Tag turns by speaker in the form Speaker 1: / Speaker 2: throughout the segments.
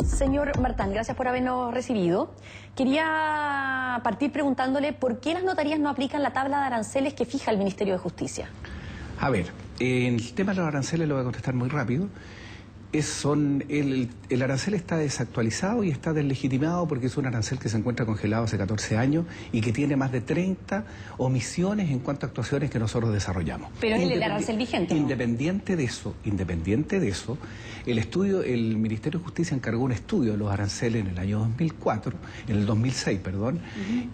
Speaker 1: Señor Martán, gracias por habernos recibido. Quería partir preguntándole por qué las notarías no aplican la tabla de aranceles que fija el Ministerio de Justicia.
Speaker 2: A ver, en el tema de los aranceles lo voy a contestar muy rápido. El arancel está desactualizado y está deslegitimado porque es un arancel que se encuentra congelado hace 14 años y que tiene más de 30 omisiones en cuanto a actuaciones que nosotros desarrollamos.
Speaker 1: Pero es el arancel vigente, ¿no?
Speaker 2: Independiente de eso, el Ministerio de Justicia encargó un estudio de los aranceles en el año 2006,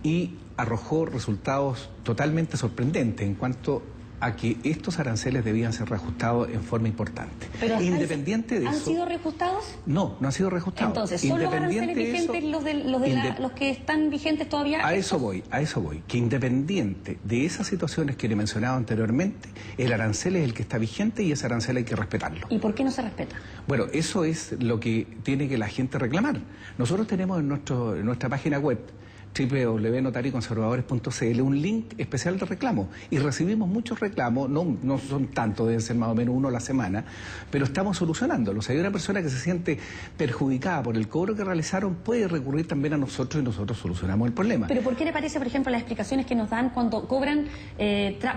Speaker 2: y arrojó resultados totalmente sorprendentes en cuanto a que estos aranceles debían ser reajustados en forma importante.
Speaker 1: Pero
Speaker 2: independiente de eso...
Speaker 1: ¿Han sido reajustados?
Speaker 2: No, no han sido reajustados.
Speaker 1: Entonces, ¿son los aranceles vigentes los que están vigentes todavía?
Speaker 2: A eso voy. Que independiente de esas situaciones que le he mencionado anteriormente, el arancel es el que está vigente y ese arancel hay que respetarlo.
Speaker 1: ¿Y por qué no se respeta?
Speaker 2: Bueno, eso es lo que tiene que la gente reclamar. Nosotros tenemos en nuestra página web www.notarioconservadores.cl un link especial de reclamo y recibimos muchos reclamos, no son tantos, deben ser más o menos uno a la semana, pero estamos solucionándolos. Hay una persona que se siente perjudicada por el cobro que realizaron, puede recurrir también a nosotros y nosotros solucionamos el problema.
Speaker 1: ¿Pero por qué le parece, por ejemplo, las explicaciones que nos dan cuando cobran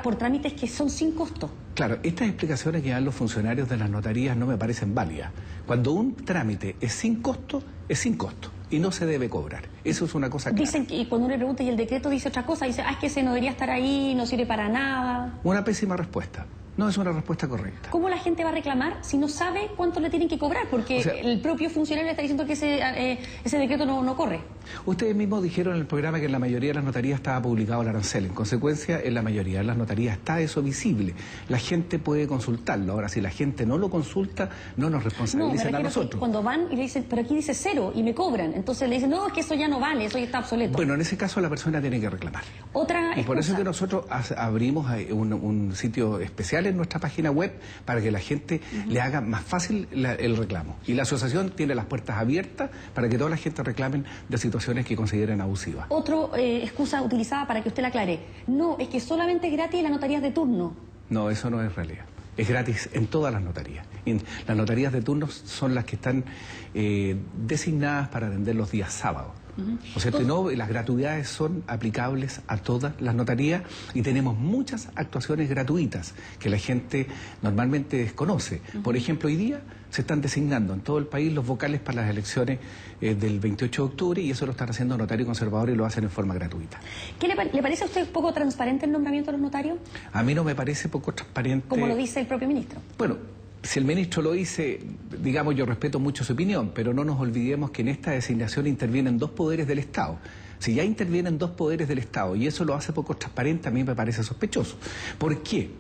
Speaker 1: por trámites que son sin costo?
Speaker 2: Claro, estas explicaciones que dan los funcionarios de las notarías no me parecen válidas. Cuando un trámite es sin costo, es sin costo y no se debe cobrar. Eso es una cosa clara.
Speaker 1: Dicen que, y cuando uno le pregunta y el decreto dice otra cosa, dice, es que ese no debería estar ahí, no sirve para nada.
Speaker 2: Una pésima respuesta. No es una respuesta correcta.
Speaker 1: ¿Cómo la gente va a reclamar si no sabe cuánto le tienen que cobrar? Porque el propio funcionario le está diciendo que ese decreto no corre.
Speaker 2: Ustedes mismos dijeron en el programa que en la mayoría de las notarías estaba publicado el arancel. En consecuencia, en la mayoría de las notarías está eso visible. La gente puede consultarlo. Ahora, si la gente no lo consulta, no nos responsabilicen a nosotros.
Speaker 1: Cuando van y le dicen, pero aquí dice 0 y me cobran. Entonces le dicen, no, es que eso ya no vale, eso ya está obsoleto.
Speaker 2: Bueno, en ese caso la persona tiene que reclamar.
Speaker 1: Y
Speaker 2: por eso es que nosotros abrimos un sitio especial en nuestra página web para que la gente le haga más fácil el reclamo. Y la asociación tiene las puertas abiertas para que toda la gente reclamen de situaciones que consideren abusivas.
Speaker 1: Otra excusa utilizada para que usted la aclare. No, es que solamente es gratis en las notarías de turno.
Speaker 2: No, eso no es realidad. Es gratis en todas las notarías. Las notarías de turno son las que están designadas para atender los días sábados. ¿No es cierto? No, las gratuidades son aplicables a todas las notarías y tenemos muchas actuaciones gratuitas que la gente normalmente desconoce. Por ejemplo, hoy día se están designando en todo el país los vocales para las elecciones del 28 de octubre y eso lo están haciendo notarios conservadores y lo hacen en forma gratuita.
Speaker 1: ¿Qué le parece a usted poco transparente el nombramiento de los notarios?
Speaker 2: A mí no me parece poco transparente.
Speaker 1: Como lo dice el propio ministro.
Speaker 2: Bueno, si el ministro lo dice, digamos, yo respeto mucho su opinión, pero no nos olvidemos que en esta designación intervienen dos poderes del Estado. Si ya intervienen dos poderes del Estado y eso lo hace poco transparente, a mí me parece sospechoso. ¿Por qué?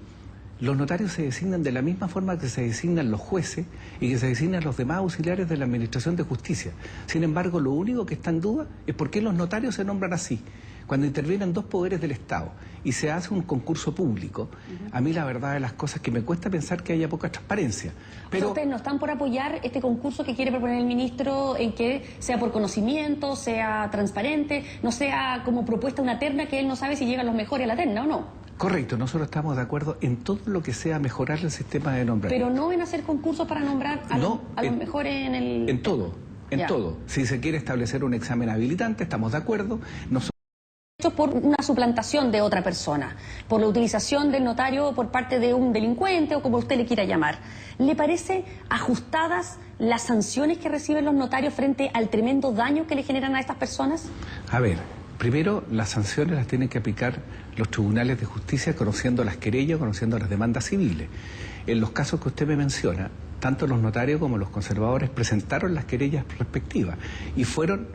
Speaker 2: Los notarios se designan de la misma forma que se designan los jueces y que se designan los demás auxiliares de la Administración de Justicia. Sin embargo, lo único que está en duda es por qué los notarios se nombran así. Cuando intervienen dos poderes del Estado y se hace un concurso público, a mí la verdad de las cosas que me cuesta pensar que haya poca transparencia. Pero
Speaker 1: ¿ustedes no están por apoyar este concurso que quiere proponer el ministro en que sea por conocimiento, sea transparente, no sea como propuesta una terna que él no sabe si llegan los mejores a la terna o no?
Speaker 2: Correcto, nosotros estamos de acuerdo en todo lo que sea mejorar el sistema de nombramiento.
Speaker 1: Pero no en hacer concursos para nombrar a los mejores en el...
Speaker 2: En todo, en todo. Si se quiere establecer un examen habilitante, estamos de acuerdo.
Speaker 1: Hecho por una suplantación de otra persona, por la utilización del notario por parte de un delincuente o como usted le quiera llamar. ¿Le parece ajustadas las sanciones que reciben los notarios frente al tremendo daño que le generan a estas personas?
Speaker 2: A ver, primero las sanciones las tienen que aplicar los tribunales de justicia conociendo las querellas, conociendo las demandas civiles. En los casos que usted me menciona, tanto los notarios como los conservadores presentaron las querellas respectivas y fueron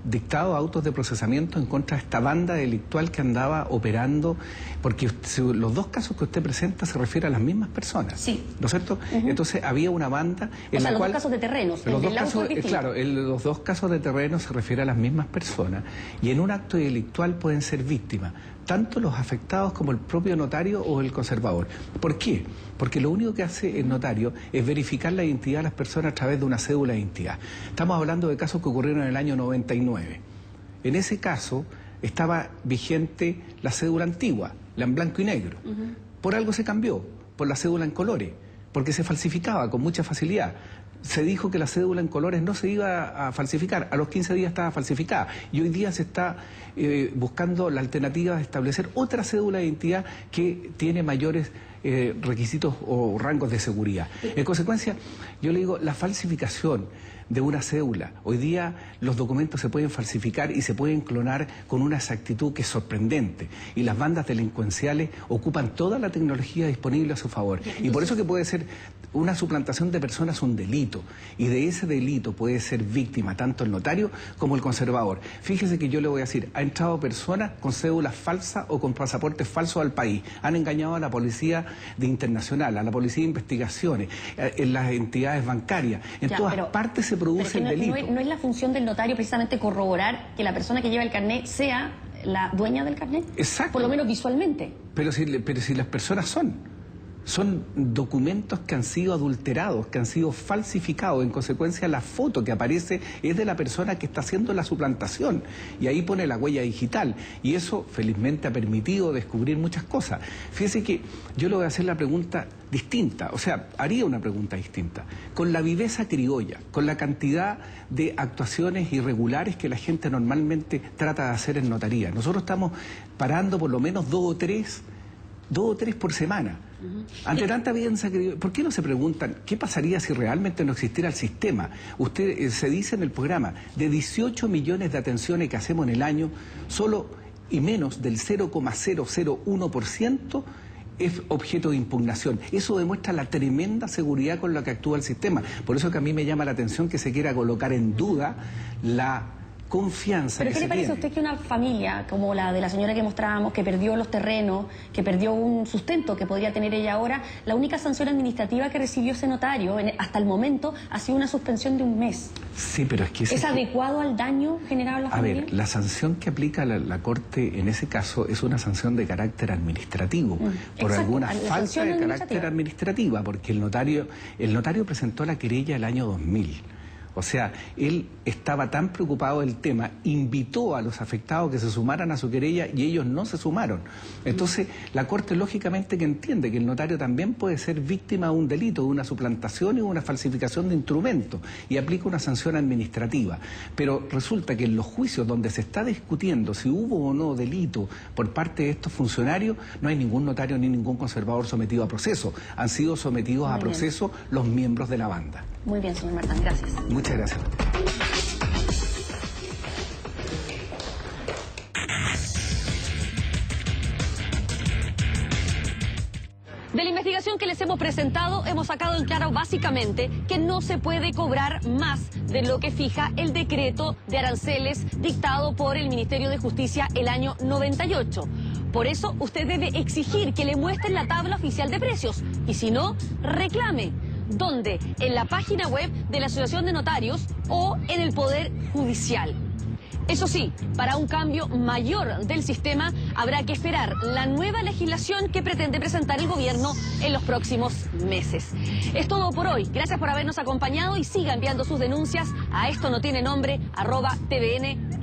Speaker 2: dictado autos de procesamiento en contra de esta banda delictual que andaba operando, porque los dos casos que usted presenta se refieren a las mismas personas,
Speaker 1: sí,
Speaker 2: ¿no es cierto? Entonces había una banda en la cual...
Speaker 1: los dos casos de terrenos,
Speaker 2: los dos casos de terreno se refieren a las mismas personas, y en un acto delictual pueden ser víctimas tanto los afectados como el propio notario o el conservador. ¿Por qué? Porque lo único que hace el notario es verificar la identidad de las personas a través de una cédula de identidad. Estamos hablando de casos que ocurrieron en el año 99. En ese caso estaba vigente la cédula antigua, la en blanco y negro. Por algo se cambió, por la cédula en colores, porque se falsificaba con mucha facilidad. Se dijo que la cédula en colores no se iba a falsificar, a los 15 días estaba falsificada, y hoy día se está buscando la alternativa de establecer otra cédula de identidad que tiene mayores requisitos o rangos de seguridad. En consecuencia, yo le digo, la falsificación de una cédula, hoy día los documentos se pueden falsificar y se pueden clonar con una exactitud que es sorprendente, y las bandas delincuenciales ocupan toda la tecnología disponible a su favor, y por eso que puede ser una suplantación de personas un delito, y de ese delito puede ser víctima tanto el notario como el conservador. Fíjese que yo le voy a decir, ha entrado personas con cédulas falsas o con pasaportes falsos al país, han engañado a la policía internacional, a la policía de investigaciones, en las entidades bancarias, en todas partes se produce el delito.
Speaker 1: No es la función del notario precisamente corroborar que la persona que lleva el carnet sea la dueña del carnet.
Speaker 2: Exacto.
Speaker 1: Por lo menos visualmente.
Speaker 2: Pero si las personas son documentos que han sido adulterados, que han sido falsificados. En consecuencia, la foto que aparece es de la persona que está haciendo la suplantación, y ahí pone la huella digital, y eso felizmente ha permitido descubrir muchas cosas. Fíjese que yo le voy a hacer la pregunta distinta, o sea, haría una pregunta distinta, con la viveza criolla, con la cantidad de actuaciones irregulares que la gente normalmente trata de hacer en notaría. Nosotros estamos parando por lo menos dos o tres por semana. Ante tanta evidencia, ¿por qué no se preguntan qué pasaría si realmente no existiera el sistema? Usted se dice en el programa, de 18 millones de atenciones que hacemos en el año, solo y menos del 0,001% es objeto de impugnación. Eso demuestra la tremenda seguridad con la que actúa el sistema. Por eso que a mí me llama la atención que se quiera colocar en duda la confianza.
Speaker 1: ¿Pero qué le parece a usted que una familia como la de la señora que mostrábamos, que perdió los terrenos, que perdió un sustento que podría tener ella ahora, la única sanción administrativa que recibió ese notario hasta el momento ha sido una suspensión de un mes?
Speaker 2: Sí, pero es que...
Speaker 1: ¿Es adecuado al daño generado a la familia?
Speaker 2: A ver, la sanción que aplica la Corte en ese caso es una sanción de carácter administrativo, por alguna falta de carácter administrativa, porque el notario presentó la querella el año 2000. O sea, él estaba tan preocupado del tema, invitó a los afectados que se sumaran a su querella y ellos no se sumaron. Entonces, la Corte lógicamente que entiende que el notario también puede ser víctima de un delito, de una suplantación y de una falsificación de instrumentos, y aplica una sanción administrativa. Pero resulta que en los juicios donde se está discutiendo si hubo o no delito por parte de estos funcionarios, no hay ningún notario ni ningún conservador sometido a proceso. Han sido sometidos a proceso los miembros de la banda.
Speaker 1: Muy bien, señor Martán, gracias.
Speaker 2: Muchas gracias.
Speaker 1: De la investigación que les hemos presentado, hemos sacado en claro básicamente que no se puede cobrar más de lo que fija el decreto de aranceles dictado por el Ministerio de Justicia el año 98. Por eso usted debe exigir que le muestren la tabla oficial de precios, y si no, reclame. ¿Dónde? En la página web de la Asociación de Notarios o en el Poder Judicial. Eso sí, para un cambio mayor del sistema habrá que esperar la nueva legislación que pretende presentar el gobierno en los próximos meses. Es todo por hoy. Gracias por habernos acompañado y siga enviando sus denuncias a esto no tiene nombre @tvn.cl.